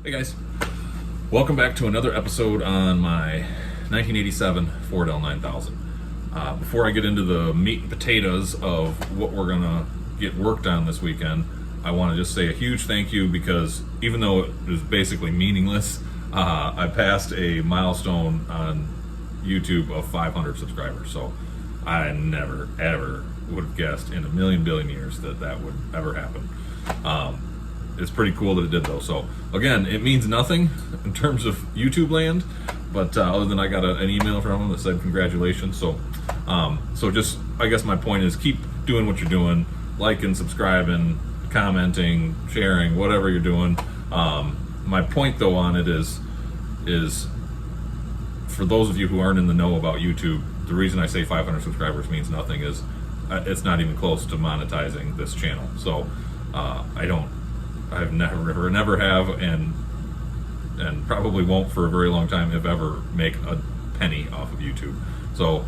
Hey guys, welcome back to another episode on my 1987 Ford L9000. Before I get into the meat and potatoes of what we're gonna get worked on this weekend, I want to just say a huge thank you because even though it was basically meaningless, I passed a milestone on YouTube of 500 subscribers. So I never ever would have guessed in a million billion years that that would ever happen. It's pretty cool that it did though. So again, it means nothing in terms of YouTube land, but other than I got an email from them that said congratulations. So just, I guess my point is keep doing what you're doing, liking, subscribing, commenting, sharing, whatever you're doing. My point though on it is for those of you who aren't in the know about YouTube, the reason I say 500 subscribers means nothing is it's not even close to monetizing this channel. So I've never have, and probably won't for a very long time, if ever, make a penny off of YouTube. So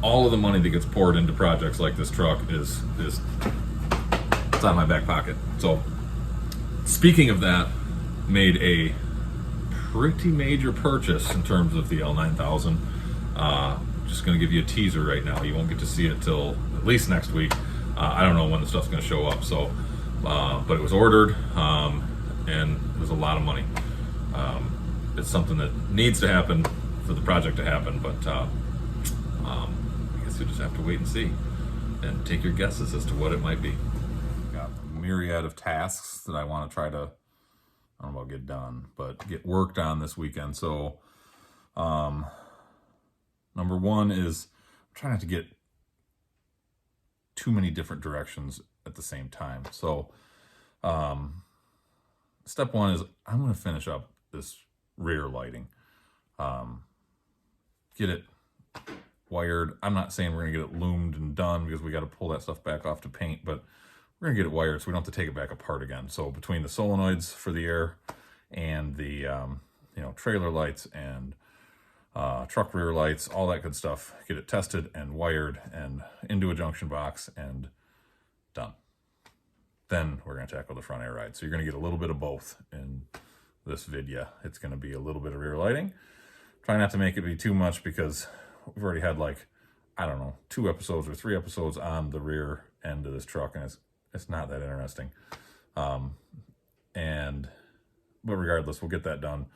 all of the money that gets poured into projects like this truck is it's on my back pocket. So speaking of that, made a pretty major purchase in terms of the L9000. Just going to give you a teaser right now. You won't get to see it till at least next week. I don't know when the stuff's going to show up. So. But it was ordered, and it was a lot of money. It's something that needs to happen for the project to happen, but I guess you'll just have to wait and see and take your guesses as to what it might be. Got a myriad of tasks that I want to try to, I don't know about get done, but get worked on this weekend. So number one is trying not to get too many different directions at the same time. So step one is I'm going to finish up this rear lighting, get it wired. I'm not saying we're going to get it loomed and done because we got to pull that stuff back off to paint, but we're going to get it wired so we don't have to take it back apart again. So between the solenoids for the air and the trailer lights and truck rear lights, all that good stuff, get it tested and wired and into a junction box and done. Then we're going to tackle the front air ride. So you're going to get a little bit of both in this video. It's going to be a little bit of rear lighting. Try not to make it be too much because we've already had like, I don't know, 2 episodes or 3 episodes on the rear end of this truck, and it's not that interesting. But regardless, we'll get that done.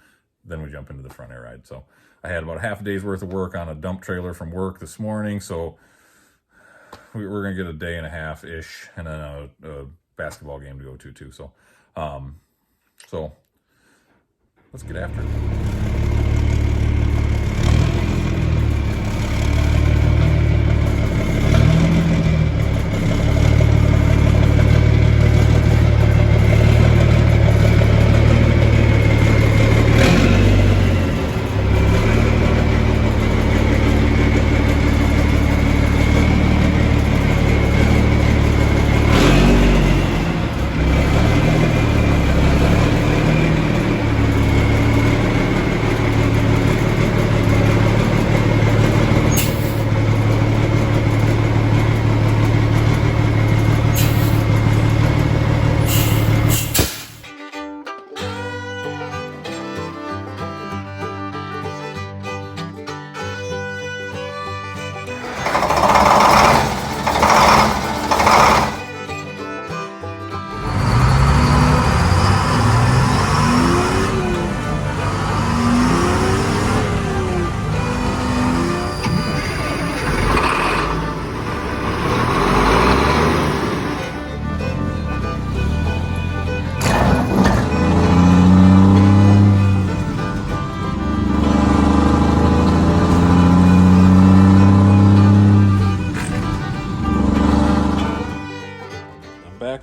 Then we jump into the front air ride. So I had about half a day's worth of work on a dump trailer from work this morning. So we're going to get a day and a half-ish and then a basketball game to go to too. So let's get after it.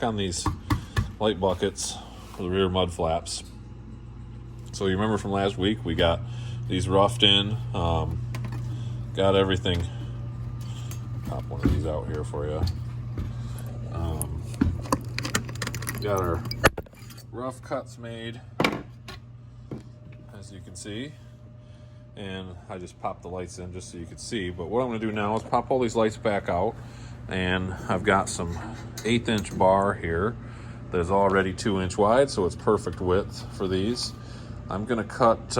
On these light buckets for the rear mud flaps. So you remember from last week, we got these roughed in, got everything. Pop one of these out here for you. Got our rough cuts made, as you can see, and I just popped the lights in just so you could see. But what I'm going to do now is pop all these lights back out, and I've got some 1/8 inch bar here that is already 2 inch wide, so it's perfect width for these. I'm going to cut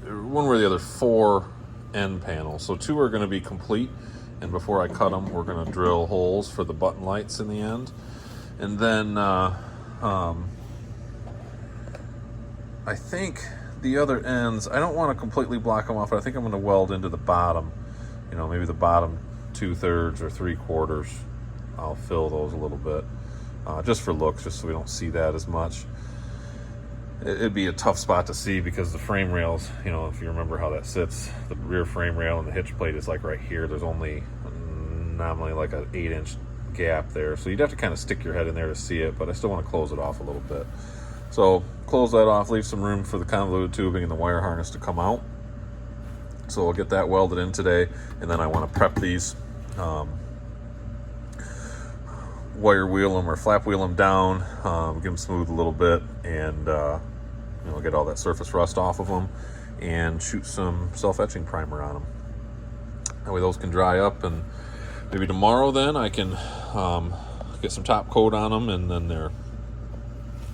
one way or the other 4 end panels. So 2 are going to be complete, and before I cut them, we're going to drill holes for the button lights in the end. And then I think the other ends, I don't want to completely block them off, but I think I'm going to weld into the bottom, you know, maybe the bottom 2/3 or 3/4. I'll fill those a little bit, just for looks, just so we don't see that as much. It'd be a tough spot to see because the frame rails, you know, if you remember how that sits, the rear frame rail and the hitch plate is like right here. There's only nominally like an 8-inch gap there, so you'd have to kind of stick your head in there to see it, but I still want to close it off a little bit. So close that off, leave some room for the convoluted tubing and the wire harness to come out. So we'll get that welded in today, and then I want to prep these, wire wheel them or flap wheel them down, get them smooth a little bit, and you know, get all that surface rust off of them, and shoot some self-etching primer on them. That way those can dry up, and maybe tomorrow then I can get some top coat on them, and then they're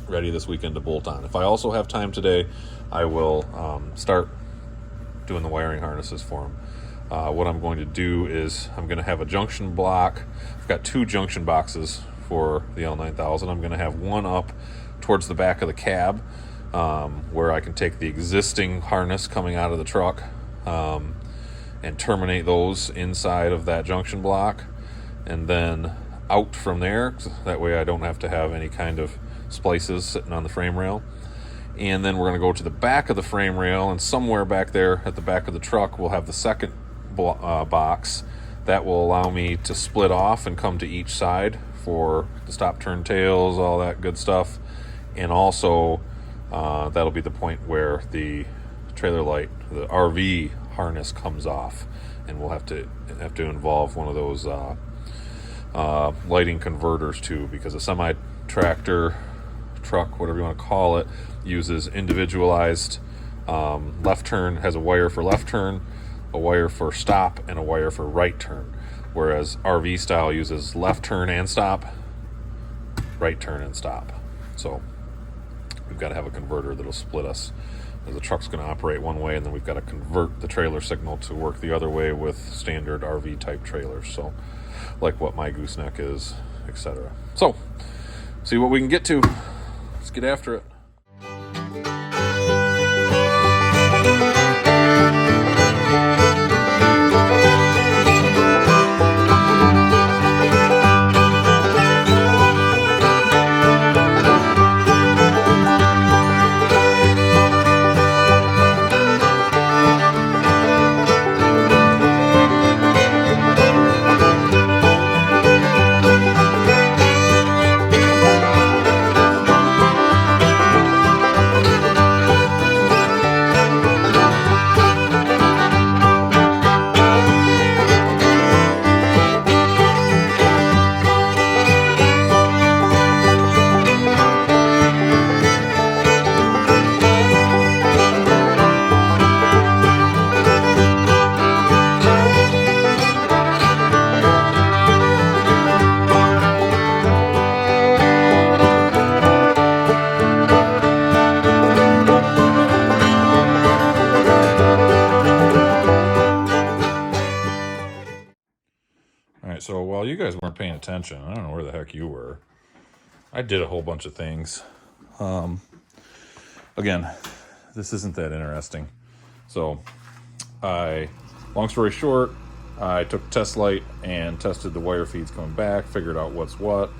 ready this weekend to bolt on. If I also have time today, I will start doing the wiring harnesses for them. What I'm going to do is I'm going to have a junction block. I've got 2 junction boxes for the L9000. I'm going to have one up towards the back of the cab, where I can take the existing harness coming out of the truck and terminate those inside of that junction block, and then out from there. That way I don't have to have any kind of splices sitting on the frame rail. And then we're going to go to the back of the frame rail, and somewhere back there at the back of the truck we'll have the second box that will allow me to split off and come to each side for the stop turn tails, all that good stuff. And also that'll be the point where the trailer light, the RV harness, comes off, and we'll have to involve one of those lighting converters too, because a semi tractor, truck, whatever you want to call it, uses individualized left turn, has a wire for left turn, a wire for stop, and a wire for right turn, whereas RV style uses left turn and stop, right turn and stop. So we've got to have a converter that'll split us, as the truck's going to operate one way, and then we've got to convert the trailer signal to work the other way with standard RV type trailers, so like what my gooseneck is, etc. So see what we can get to. Let's get after it. So while you guys weren't paying attention, I don't know where the heck you were, I did a whole bunch of things. Again, this isn't that interesting. So long story short, I took a test light and tested the wire feeds coming back, figured out what's what.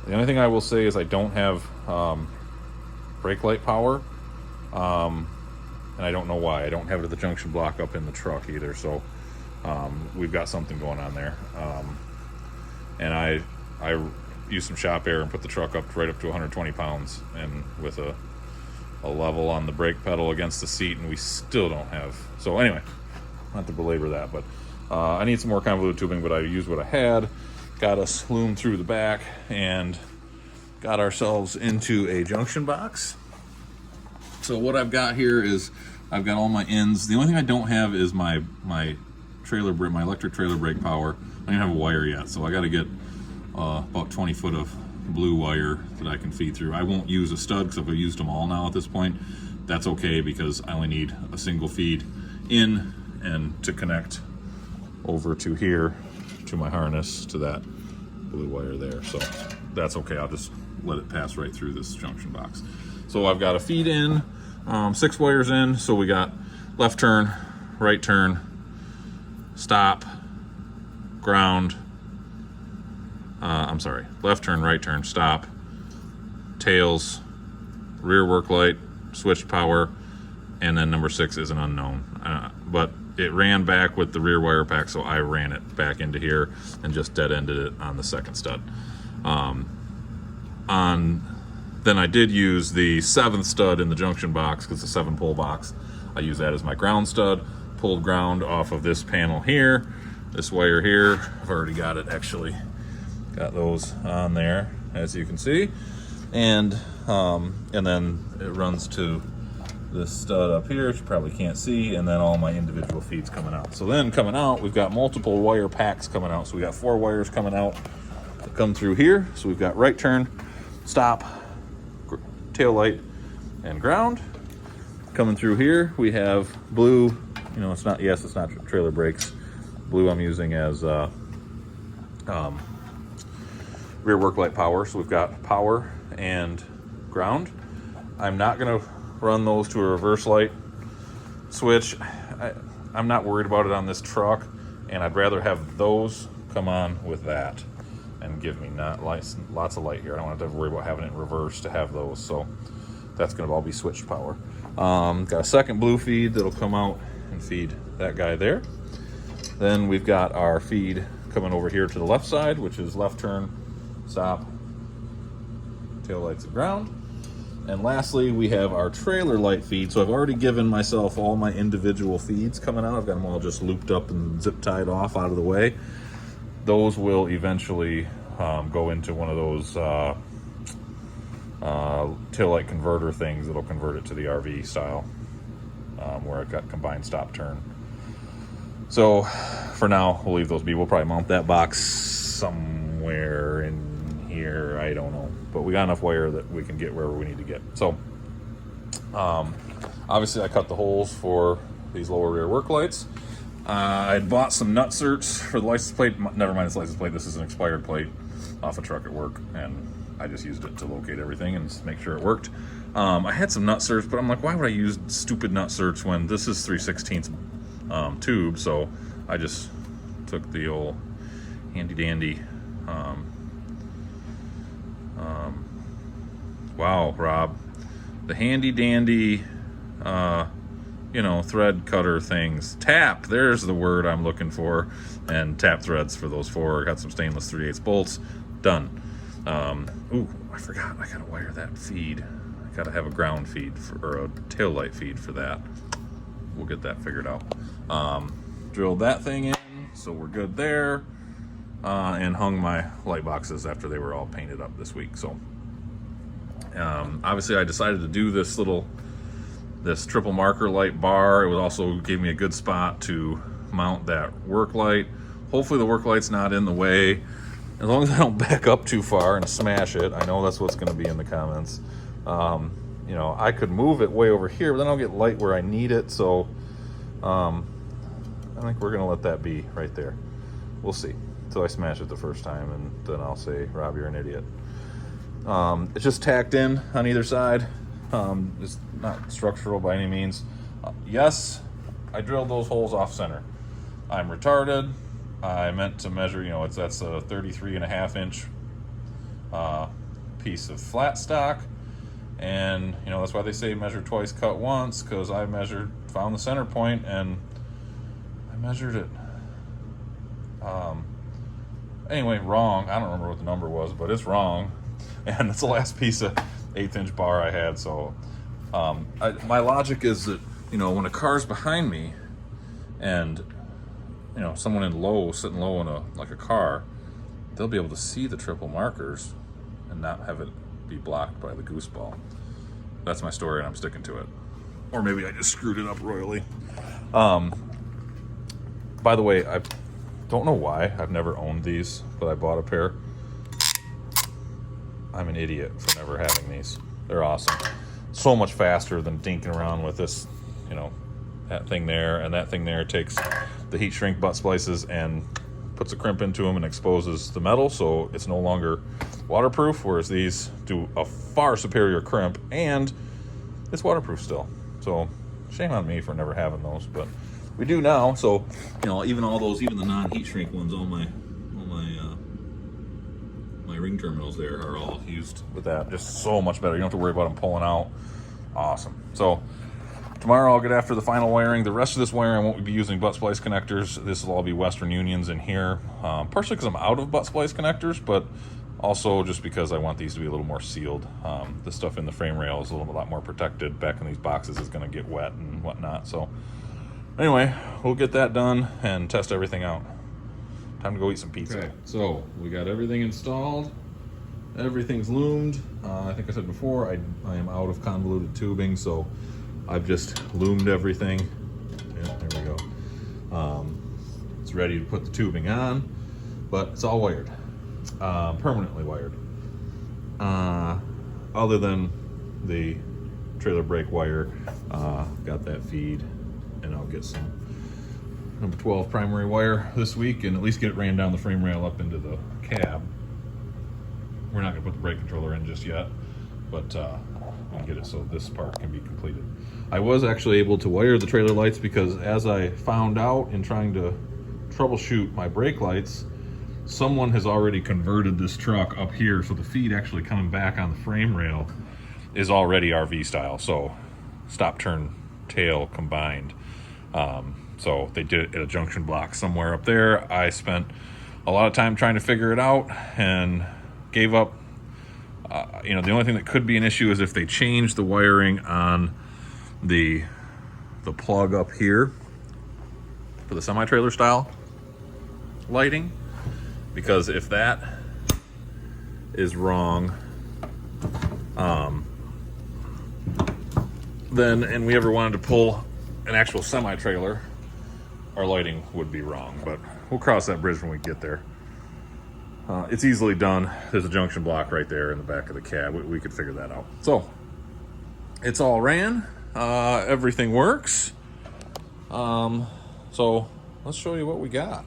The only thing I will say is I don't have brake light power, and I don't know why. I don't have it at the junction block up in the truck either, so we've got something going on there. And I used some shop air and put the truck up right up to 120 pounds, and with a level on the brake pedal against the seat, and we still don't have. So anyway, not to belabor that, but I need some more convoluted tubing, but I used what I had, got us loomed through the back, and got ourselves into a junction box. So what I've got here is I've got all my ends. The only thing I don't have is my electric trailer brake power. I don't even have a wire yet, so I got to get about 20 foot of blue wire that I can feed through. I won't use a stud because I've used them all now at this point. That's okay because I only need a single feed in and to connect over to here to my harness to that blue wire there. So that's okay. I'll just let it pass right through this junction box. So I've got a feed in, 6 wires in. So we got left turn, right turn, stop, ground. I'm sorry, left turn, right turn, stop, tails, rear work light, switch power, and then number 6 is an unknown. But it ran back with the rear wire pack, so I ran it back into here and just dead ended it on the second stud. Then I did use the 7th stud in the junction box because it's a 7-pole box. I use that as my ground stud. Pulled ground off of this panel here, this wire here. I've already got it actually. Got those on there, as you can see, and then it runs to this stud up here, which you probably can't see, and then all my individual feeds coming out. So then coming out, we've got multiple wire packs coming out. So we got 4 wires coming out that come through here. So we've got right turn, stop, tail light, and ground. Coming through here, we have blue. You know, it's not trailer brakes. Blue I'm using as rear work light power. So we've got power and ground. I'm not gonna run those to a reverse light switch. I'm not worried about it on this truck, and I'd rather have those come on with that and give me lots of light here. I don't have to worry about having it in reverse to have those, so that's gonna all be switched power. Got a second blue feed that'll come out and feed that guy there. Then we've got our feed coming over here to the left side, which is left turn, stop, tail lights and ground. And lastly, we have our trailer light feed. So I've already given myself all my individual feeds coming out. I've got them all just looped up and zip tied off out of the way. Those will eventually go into one of those tail light converter things that'll convert it to the RV style, where I've got combined stop turn. So for now, we'll leave those be. We'll probably mount that box somewhere in here, I don't know, but we got enough wire that we can get wherever we need to get. So obviously I cut the holes for these lower rear work lights. I bought some nutserts for the license plate. Never mind, this license plate, this is an expired plate off a truck at work, and I just used it to locate everything and make sure it worked. I had some nutserts, but I'm like, why would I use stupid nutserts when this is 3/16 tube? So I just took the old handy dandy wow, Rob, the handy dandy thread cutter things. Tap, there's the word I'm looking for. And tap threads for those 4. Got some stainless 3/8 bolts. Done. Ooh, I forgot, I gotta wire that feed. I gotta have a ground feed or a tail light feed for that. We'll get that figured out. Drilled that thing in, so we're good there. And hung my light boxes after they were all painted up this week. So obviously I decided to do this triple marker light bar. It would also give me a good spot to mount that work light. Hopefully the work light's not in the way, as long as I don't back up too far and smash it. I know that's what's going to be in the comments. I could move it way over here, but then I'll get light where I need it. So I think we're going to let that be right there. We'll see until I smash it the first time, and then I'll say, Rob, you're an idiot. It's just tacked in on either side. It's not structural by any means. Yes, I drilled those holes off center. I'm retarded. I meant to measure, that's a 33.5-inch piece of flat stock. And, that's why they say measure twice, cut once, because I found the center point, and I measured it. Anyway, wrong. I don't remember what the number was, but it's wrong. And it's the last piece of 1/8-inch bar I had. So my logic is that, when a car's behind me and, someone sitting low in a car, they'll be able to see the triple markers and not have it be blocked by the goose ball. That's my story, and I'm sticking to it. Or maybe I just screwed it up royally. By the way, I don't know why I've never owned these, but I bought a pair. I'm an idiot for never having these. They're awesome. So much faster than dinking around with this, you know, that thing there and that thing there. Takes the heat shrink butt splices and puts a crimp into them and exposes the metal, so it's no longer waterproof, whereas these do a far superior crimp and it's waterproof still. So shame on me for never having those, but we do now. So, you know, even all those, even the non-heat shrink ones, all my ring terminals there are all used with that. Just so much better. You don't have to worry about them pulling out. Awesome. So tomorrow I'll get after the final wiring. The rest of this wiring I won't be using butt splice connectors. This will all be Western Unions in here, partially because I'm out of butt splice connectors, but also just because I want these to be a little more sealed. This stuff in the frame rail is a lot more protected. Back in these boxes is going to get wet and whatnot. So anyway, we'll get that done and test everything out. Time to go eat some pizza. Okay, so we got everything installed. Everything's loomed. I think I said before, I am out of convoluted tubing, so I've just loomed everything. Yeah, there we go. It's ready to put the tubing on, but it's all wired, permanently wired. Other than the trailer brake wire, got that feed, and I'll get some number 12 primary wire this week and at least get it ran down the frame rail up into the cab. We're not going to put the brake controller in just yet, but we'll get it so this part can be completed. I was actually able to wire the trailer lights because, as I found out in trying to troubleshoot my brake lights, someone has already converted this truck up here, so the feed actually coming back on the frame rail is already RV style, so stop, turn, tail combined. So they did it at a junction block somewhere up there. I spent a lot of time trying to figure it out and gave up. You know, the only thing that could be an issue is if they change the wiring on the plug up here for the semi-trailer style lighting, because if that is wrong, then, and we ever wanted to pull an actual semi-trailer, our lighting would be wrong, but we'll cross that bridge when we get there. It's easily done. There's a junction block right there in the back of the cab. We could figure that out. So it's all ran. Everything works. So let's show you what we got.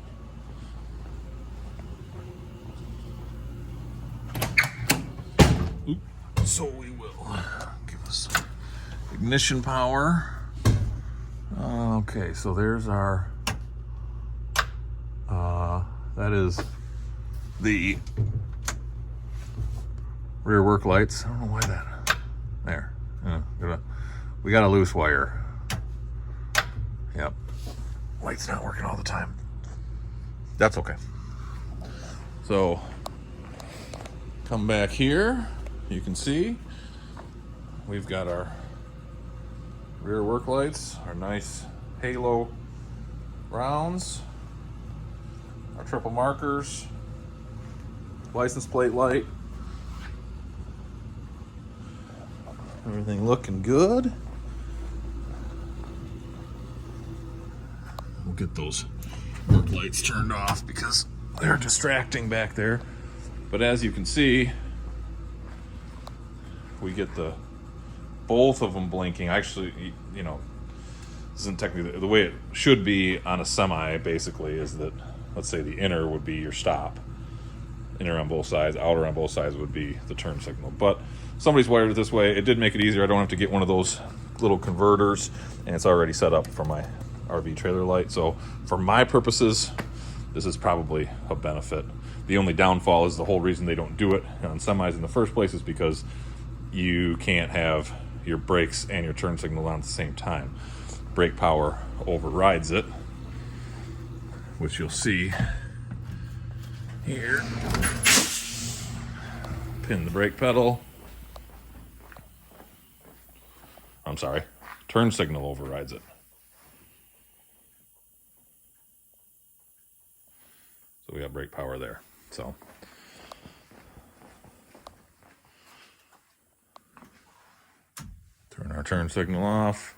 So we will give us ignition power. Okay, so there's our, that is the rear work lights. I don't know why that, there. We got a loose wire. Yep. Light's not working all the time. That's okay. So, come back here. You can see we've got our rear work lights, our nice halo rounds, our triple markers, license plate light. Everything looking good. We'll get those work lights turned off because they're distracting back there. But as you can see, we get both of them blinking. Actually, you know, this isn't technically the way it should be on a semi. Basically, is that, let's say the inner would be your stop, inner on both sides, outer on both sides would be the turn signal. But somebody's wired it this way. It did make it easier. I don't have to get one of those little converters, and it's already set up for my RV trailer light. So for my purposes, this is probably a benefit. The only downfall is the whole reason they don't do it on semis in the first place is because you can't have your brakes and your turn signal on at the same time. Brake power overrides it, which you'll see here. Pin the brake pedal. I'm sorry, turn signal overrides it. So we have brake power there. So turn our turn signal off.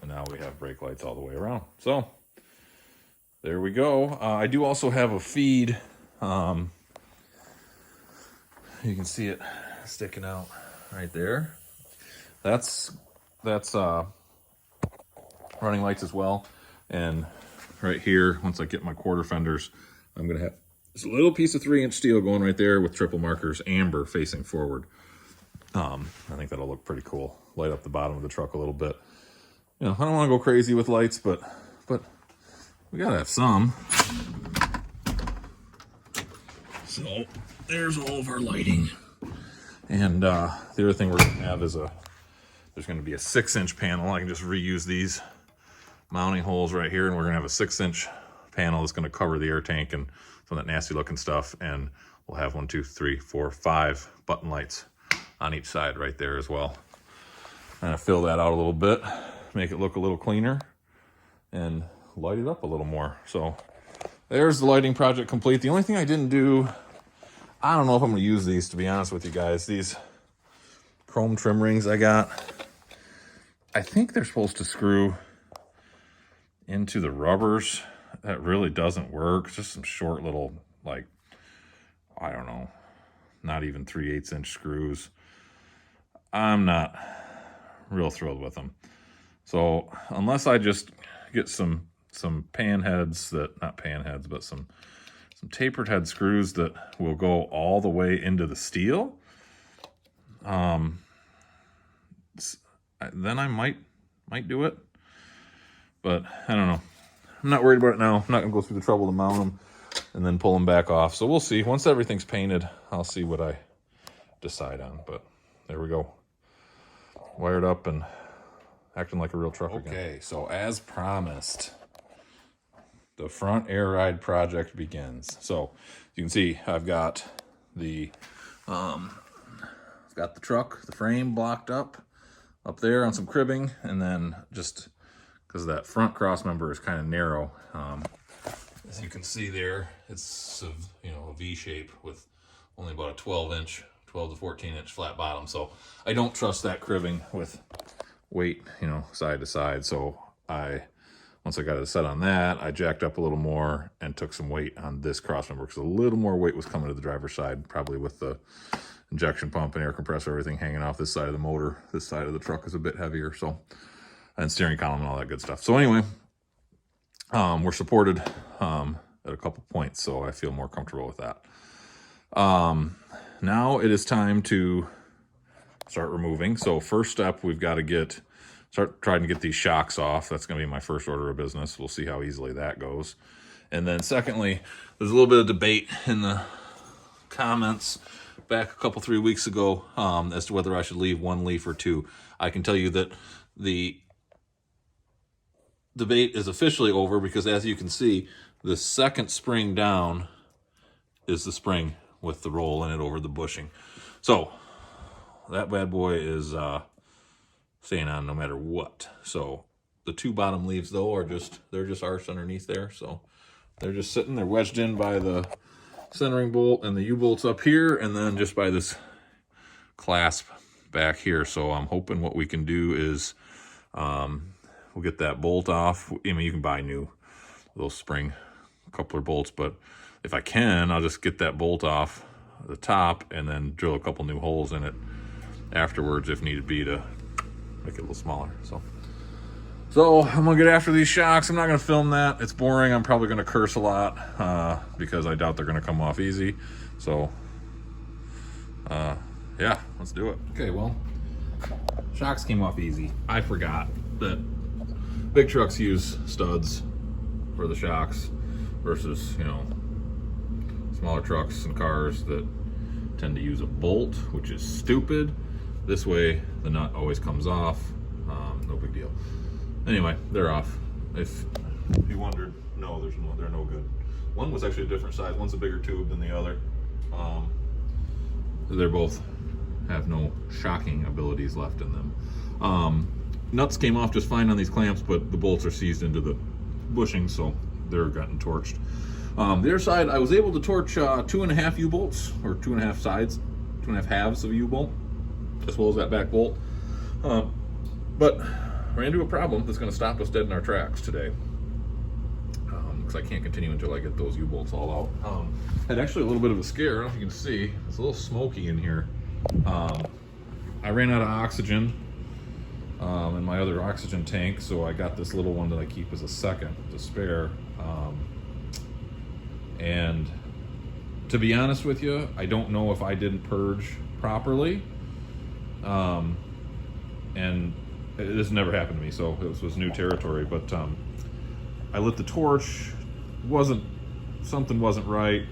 And now we have brake lights all the way around. So there we go. I do also have a feed You can see it sticking out right there. That's running lights as well. And right here, once I get my quarter fenders, I'm gonna have this little piece of 3-inch steel going right there with triple markers, amber facing forward. I think that'll look pretty cool. Light up the bottom of the truck a little bit. You know, I don't want to go crazy with lights, but we gotta have some. So there's all of our lighting. And the other thing we're gonna have is there's gonna be a 6-inch panel. I can just reuse these mounting holes right here, and we're gonna have a 6-inch panel that's gonna cover the air tank and some of that nasty looking stuff. And we'll have 1, 2, 3, 4, 5 button lights on each side right there as well. And I fill that out a little bit, make it look a little cleaner, and light it up a little more. So there's the lighting project complete. The only thing I didn't do, I don't know if I'm gonna use these, to be honest with you guys. These chrome trim rings I got, I think they're supposed to screw into the rubbers. That really doesn't work. It's just some short little, like, I don't know, not even 3/8-inch screws. I'm not real thrilled with them. So unless I just get some pan heads that, not pan heads, but some tapered head screws that will go all the way into the steel, then I might do it. But I don't know. I'm not worried about it now. I'm not gonna go through the trouble to mount them and then pull them back off. So we'll see. Once everything's painted, I'll see what I decide on. But there we go. Wired up and acting like a real truck again. Okay, so as promised, the front air ride project begins. So you can see I've got the truck, the frame blocked up there on some cribbing, and then just because that front cross member is kind of narrow, as you can see there, it's a V shape with only about a 12 to 14-inch flat bottom. So I don't trust that cribbing with weight, side to side. So once I got it set on that, I jacked up a little more and took some weight on this cross member, because a little more weight was coming to the driver's side, probably with the injection pump and air compressor, everything hanging off this side of the motor. This side of the truck is a bit heavier, so, and steering column and all that good stuff. So anyway, we're supported at a couple points, so I feel more comfortable with that. Now it is time to start removing. So first step, we've got to start trying to get these shocks off. That's going to be my first order of business. We'll see how easily that goes. And then secondly, there's a little bit of debate in the comments back a 3 weeks ago as to whether I should leave 1 leaf or 2. I can tell you that the debate is officially over, because as you can see, the second spring down is the spring with the roll in it over the bushing. So that bad boy is staying on no matter what. So the 2 bottom leaves though they're just arched underneath there. So they're just sitting, they're wedged in by the centering bolt and the U-bolts up here, and then just by this clasp back here. So I'm hoping what we can do is we'll get that bolt off. I mean, you can buy new little spring coupler bolts, but if I can, I'll just get that bolt off the top and then drill a couple new holes in it afterwards if needed be, to make it a little smaller. So I'm gonna get after these shocks. I'm not gonna film that. It's boring. I'm probably gonna curse a lot because I doubt they're gonna come off easy. So yeah, let's do it. Okay, well, shocks came off easy. I forgot that big trucks use studs for the shocks versus, smaller trucks and cars that tend to use a bolt, which is stupid. This way the nut always comes off. No big deal. Anyway, they're off. If you wondered, no, they're no good. One was actually a different size. One's a bigger tube than the other. They're both have no shocking abilities left in them. Nuts came off just fine on these clamps, but the bolts are seized into the bushing, so they're gotten torched. The other side, I was able to torch 2.5 U-bolts, or 2.5 sides, 2.5 halves of a U-bolt, as well as that back bolt. But ran into a problem that's going to stop us dead in our tracks today. because I can't continue until I get those U-bolts all out. Had actually a little bit of a scare. I don't know if you can see. It's a little smoky in here. I ran out of oxygen in my other oxygen tank, so I got this little one that I keep as a second to spare. And to be honest with you, I don't know if I didn't purge properly. And this never happened to me, so it was new territory. But I lit the torch. Something wasn't right.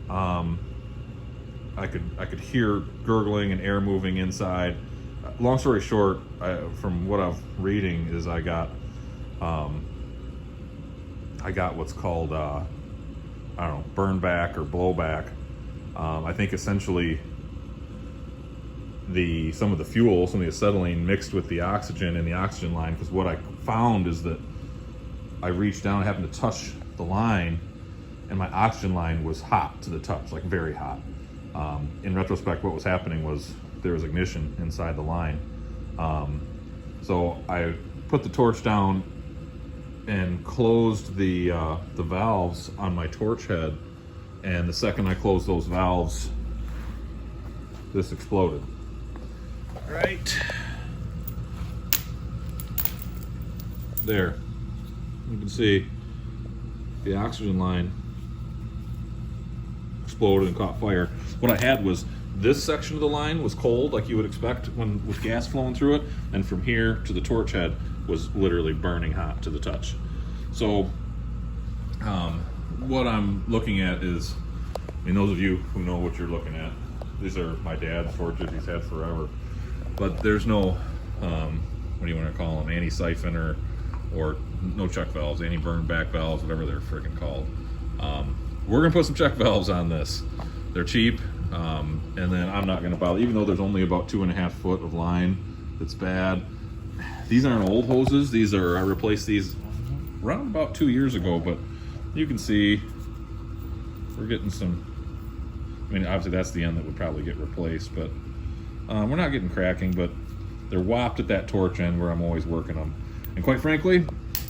I could hear gurgling and air moving inside. Long story short, from what I'm reading, is I got what's called I don't know, burn back or blowback. I think essentially some of the fuel, some of the acetylene mixed with the oxygen in the oxygen line, because what I found is that I reached down, I happened to touch the line, and my oxygen line was hot to the touch, like very hot. In retrospect, what was happening was there was ignition inside the line. So I put the torch down and closed the valves on my torch head, and the second I closed those valves, this exploded. Right there, you can see the oxygen line exploded and caught fire. What I had was this section of the line was cold, like you would expect with gas flowing through it, and from here to the torch head was literally burning hot to the touch. So what I'm looking at is, I mean, those of you who know what you're looking at, these are my dad's torches he's had forever, but there's no what do you want to call them, anti-siphon or no check valves, anti-burn back valves, whatever they're freaking called. We're gonna put some check valves on this. They're cheap, and then I'm not gonna bother, even though there's only about 2.5 foot of line that's bad. These aren't old hoses. These are, I replaced these around about 2 years ago, but you can see we're getting some, I mean, obviously that's the end that would probably get replaced, but we're not getting cracking, but they're whopped at that torch end where I'm always working them. And quite frankly,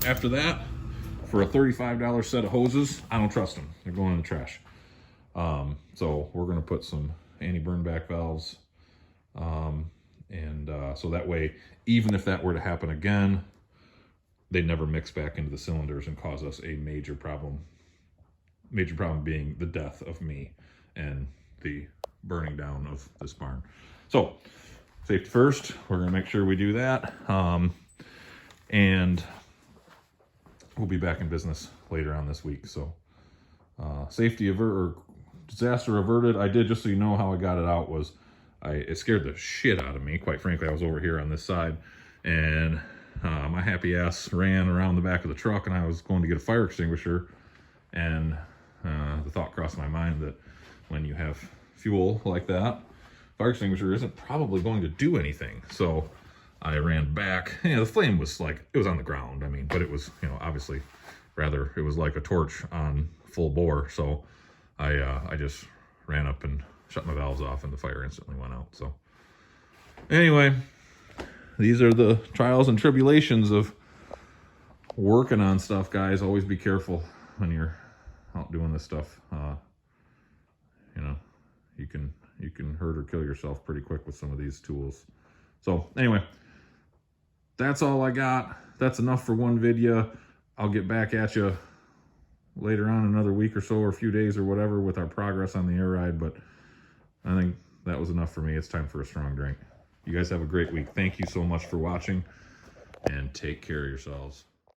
after that, for a $35 set of hoses, I don't trust them. They're going in the trash. So we're gonna put some anti-burn back valves, so that way, even if that were to happen again, they never mix back into the cylinders and cause us a major problem. Major problem being the death of me and the burning down of this barn. So safety first, we're gonna make sure we do that. And we'll be back in business later on this week. So safety or disaster averted. I did, just so you know how I got it out, was it scared the shit out of me. Quite frankly, I was over here on this side, and my happy ass ran around the back of the truck, and I was going to get a fire extinguisher, and the thought crossed my mind that when you have fuel like that, fire extinguisher isn't probably going to do anything. So I ran back. You know, the flame was like, it was on the ground, I mean, but it was, you know, obviously rather, it was like a torch on full bore. So I just ran up and shut my valves off, and the fire instantly went out. So anyway, these are the trials and tribulations of working on stuff, guys. Always be careful when you're out doing this stuff. You know, you can hurt or kill yourself pretty quick with some of these tools. So anyway, that's all I got. That's enough for one video. I'll get back at you later on, another week or so, or a few days or whatever, with our progress on the air ride. But I think that was enough for me. It's time for a strong drink. You guys have a great week. Thank you so much for watching, and take care of yourselves.